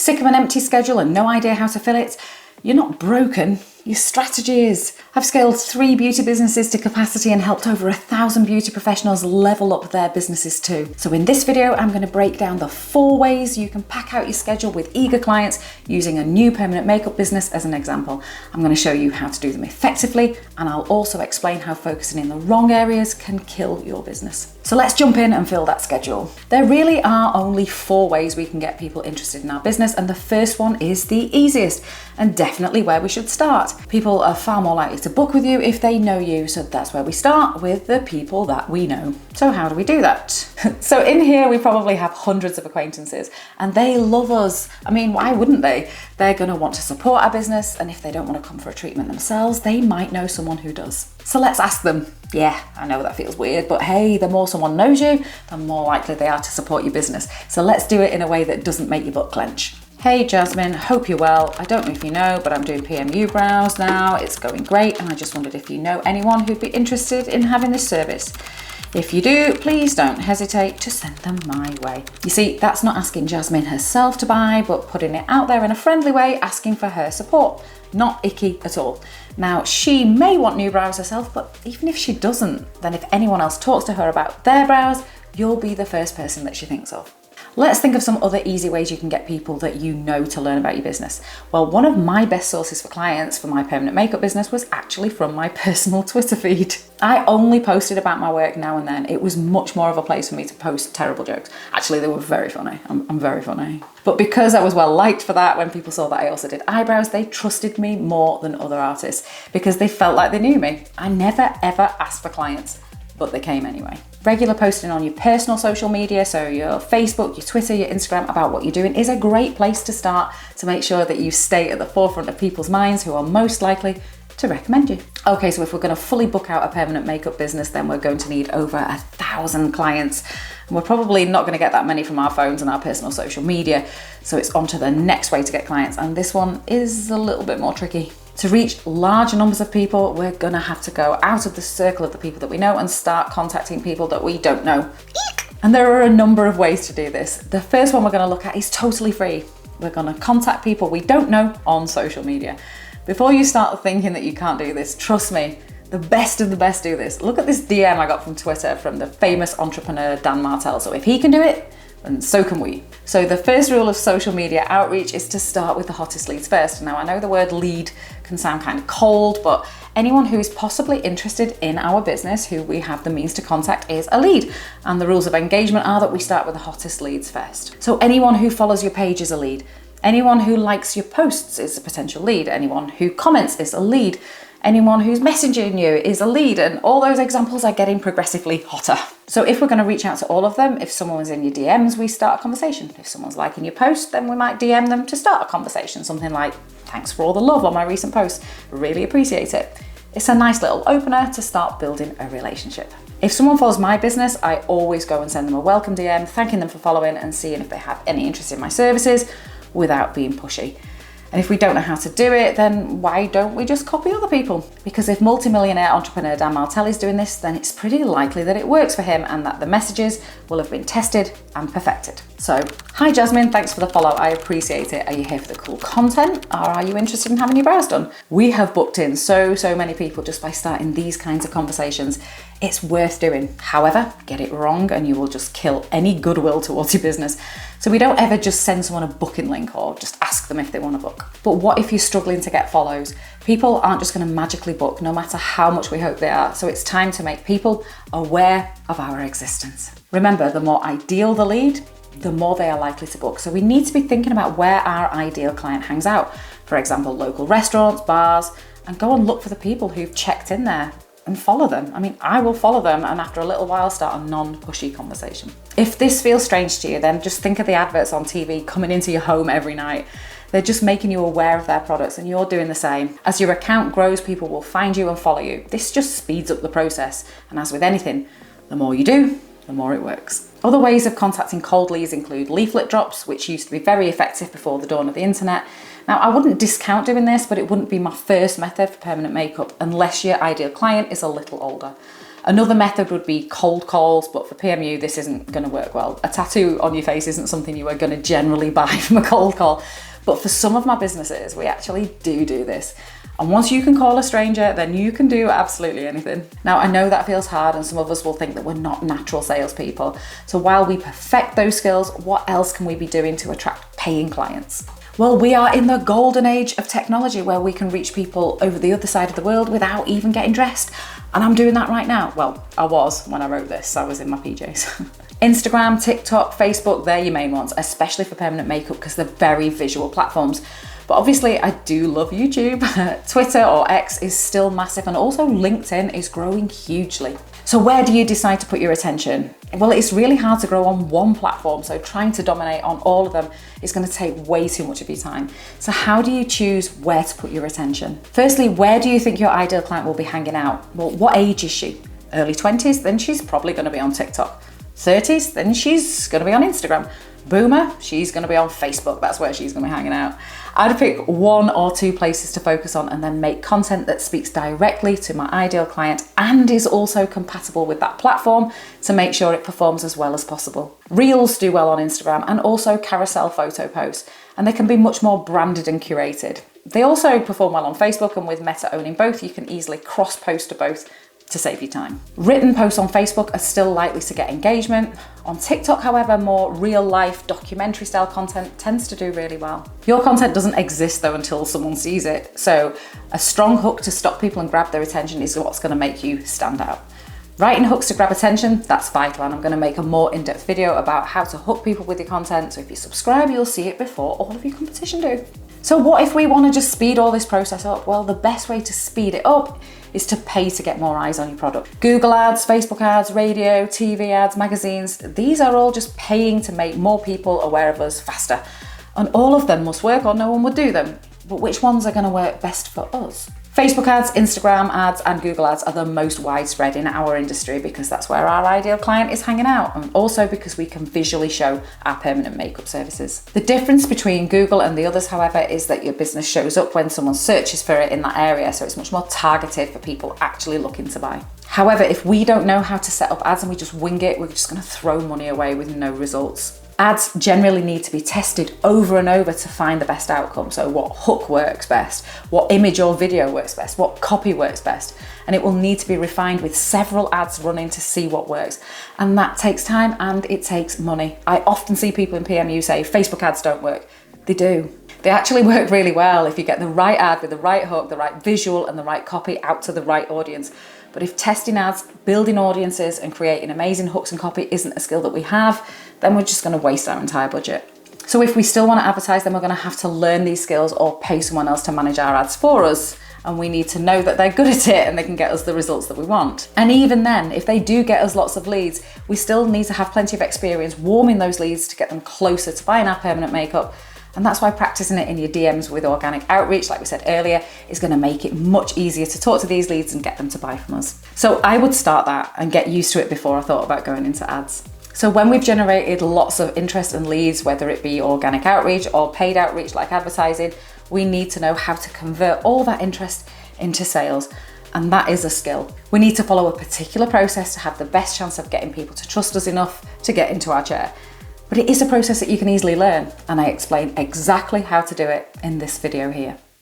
Sick of an empty schedule and no idea how to fill it? You're not broken, your strategy is. I've scaled 3 beauty businesses to capacity and helped over 1,000 beauty professionals level up their businesses too. So in this video, I'm going to break down the 4 ways you can pack out your schedule with eager clients using a new permanent makeup business as an example. I'm going to show you how to do them effectively, and I'll also explain how focusing in the wrong areas can kill your business. So let's jump in and fill that schedule. There really are only 4 ways we can get people interested in our business, and the first one is the easiest and definitely where we should start. People are far more likely to book with you if they know you, so that's where we start, with the people that we know. So how do we do that? So in here we probably have hundreds of acquaintances and they love us. I mean, why wouldn't they? They're going to want to support our business, and if they don't want to come for a treatment themselves, they might know someone who does. So let's ask them. Yeah, I know that feels weird, but hey, the more someone knows you, the more likely they are to support your business. So let's do it in a way that doesn't make your butt clench. Hey Jasmine, hope you're well. I don't know if you know, but I'm doing PMU brows now. It's going great, and I just wondered if you know anyone who'd be interested in having this service. If you do, please don't hesitate to send them my way. You see, that's not asking Jasmine herself to buy, but putting it out there in a friendly way, asking for her support. Not icky at all. Now, she may want new brows herself, but even if she doesn't, then if anyone else talks to her about their brows, you'll be the first person that she thinks of. Let's think of some other easy ways you can get people that you know to learn about your business. Well, one of my best sources for clients for my permanent makeup business was actually from my personal Twitter feed. I only posted about my work now and then. It was much more of a place for me to post terrible jokes. Actually, they were very funny. I'm very funny. But because I was well liked for that, when people saw that I also did eyebrows, they trusted me more than other artists because they felt like they knew me. I never ever asked for clients, but they came anyway. Regular posting on your personal social media, so your Facebook, your Twitter, your Instagram, about what you're doing is a great place to start to make sure that you stay at the forefront of people's minds who are most likely to recommend you. Okay, so if we're going to fully book out a permanent makeup business, then we're going to need over 1,000 clients. And we're probably not going to get that many from our phones and our personal social media. So it's on to the next way to get clients. And this one is a little bit more tricky. To reach large numbers of people, we're gonna have to go out of the circle of the people that we know and start contacting people that we don't know. And there are a number of ways to do this. The first one we're gonna look at is totally free. We're gonna contact people we don't know on social media. Before you start thinking that you can't do this, trust me, the best of the best do this. Look at this DM I got from Twitter from the famous entrepreneur Dan Martell. So if he can do it, and so can we. So the first rule of social media outreach is to start with the hottest leads first. Now I know the word lead can sound kind of cold, but anyone who is possibly interested in our business who we have the means to contact is a lead. And the rules of engagement are that we start with the hottest leads first. So anyone who follows your page is a lead. Anyone who likes your posts is a potential lead. Anyone who comments is a lead. Anyone who's messaging you is a lead, and all those examples are getting progressively hotter. So if we're going to reach out to all of them, if someone's in your DMs, we start a conversation. If someone's liking your post, then we might DM them to start a conversation. Something like, thanks for all the love on my recent post. Really appreciate it. It's a nice little opener to start building a relationship. If someone follows my business, I always go and send them a welcome DM, thanking them for following and seeing if they have any interest in my services without being pushy. And if we don't know how to do it, then why don't we just copy other people? Because if multimillionaire entrepreneur Dan Martell is doing this, then it's pretty likely that it works for him and that the messages will have been tested and perfected. So, hi Jasmine, thanks for the follow. I appreciate it. Are you here for the cool content, or are you interested in having your brows done? We have booked in so many people just by starting these kinds of conversations. It's worth doing. However, get it wrong and you will just kill any goodwill towards your business. So we don't ever just send someone a booking link or just ask them if they want to book. But what if you're struggling to get follows? People aren't just going to magically book no matter how much we hope they are. So it's time to make people aware of our existence. Remember, the more ideal the lead, the more they are likely to book. So we need to be thinking about where our ideal client hangs out. For example, local restaurants, bars, and go and look for the people who've checked in there and follow them. I mean, I will follow them and after a little while start a non-pushy conversation. If this feels strange to you, then just think of the adverts on TV coming into your home every night. They're just making you aware of their products and you're doing the same. As your account grows, people will find you and follow you. This just speeds up the process. And as with anything, the more you do, the more it works. Other ways of contacting cold leads include leaflet drops, which used to be very effective before the dawn of the internet. Now, I wouldn't discount doing this, but it wouldn't be my first method for permanent makeup unless your ideal client is a little older. Another method would be cold calls, but for PMU, this isn't going to work well. A tattoo on your face isn't something you are going to generally buy from a cold call. But for some of my businesses, we actually do this. And once you can call a stranger, then you can do absolutely anything. Now, I know that feels hard, and some of us will think that we're not natural salespeople. So while we perfect those skills, what else can we be doing to attract paying clients? Well, we are in the golden age of technology where we can reach people over the other side of the world without even getting dressed. And I'm doing that right now. Well, I was when I wrote this, I was in my PJs. Instagram, TikTok, Facebook, they're your main ones, especially for permanent makeup because they're very visual platforms. But obviously I do love YouTube. Twitter or X is still massive, and also LinkedIn is growing hugely. So where do you decide to put your attention? Well, it's really hard to grow on one platform, so trying to dominate on all of them is going to take way too much of your time. So how do you choose where to put your attention? Firstly, where do you think your ideal client will be hanging out? Well, what age is she? Early 20s? Then she's probably going to be on TikTok. 30s? Then she's going to be on Instagram. Boomer? She's going to be on Facebook. That's where she's going to be hanging out. I'd pick 1 or 2 places to focus on and then make content that speaks directly to my ideal client and is also compatible with that platform to make sure it performs as well as possible. Reels do well on Instagram, and also carousel photo posts, and they can be much more branded and curated. They also perform well on Facebook, and with Meta owning both, you can easily cross-post to both to save you time. Written posts on Facebook are still likely to get engagement. On TikTok, however, more real-life documentary style content tends to do really well. Your content doesn't exist though until someone sees it, so a strong hook to stop people and grab their attention is what's going to make you stand out. Writing hooks to grab attention, that's vital, and I'm going to make a more in-depth video about how to hook people with your content, so if you subscribe, you'll see it before all of your competition do. So what if we want to just speed all this process up? Well, the best way to speed it up is to pay to get more eyes on your product. Google ads, Facebook ads, radio, TV ads, magazines, these are all just paying to make more people aware of us faster. And all of them must work or no one would do them. But which ones are going to work best for us? Facebook ads, Instagram ads, and Google ads are the most widespread in our industry because that's where our ideal client is hanging out, and also because we can visually show our permanent makeup services. The difference between Google and the others, however, is that your business shows up when someone searches for it in that area, so it's much more targeted for people actually looking to buy. However, if we don't know how to set up ads and we just wing it, we're just going to throw money away with no results. Ads generally need to be tested over and over to find the best outcome. So what hook works best, what image or video works best, what copy works best. And it will need to be refined with several ads running to see what works. And that takes time and it takes money. I often see people in PMU say Facebook ads don't work. They do. They actually work really well if you get the right ad with the right hook, the right visual and the right copy out to the right audience. But if testing ads, building audiences and creating amazing hooks and copy isn't a skill that we have, then we're just going to waste our entire budget. So if we still want to advertise, then we're going to have to learn these skills or pay someone else to manage our ads for us. And we need to know that they're good at it and they can get us the results that we want. And even then, if they do get us lots of leads, we still need to have plenty of experience warming those leads to get them closer to buying our permanent makeup. And that's why practicing it in your DMs with organic outreach, like we said earlier, is going to make it much easier to talk to these leads and get them to buy from us. So I would start that and get used to it before I thought about going into ads. So when we've generated lots of interest and leads, whether it be organic outreach or paid outreach like advertising, we need to know how to convert all that interest into sales. And that is a skill. We need to follow a particular process to have the best chance of getting people to trust us enough to get into our chair. But it is a process that you can easily learn, and I explain exactly how to do it in this video here.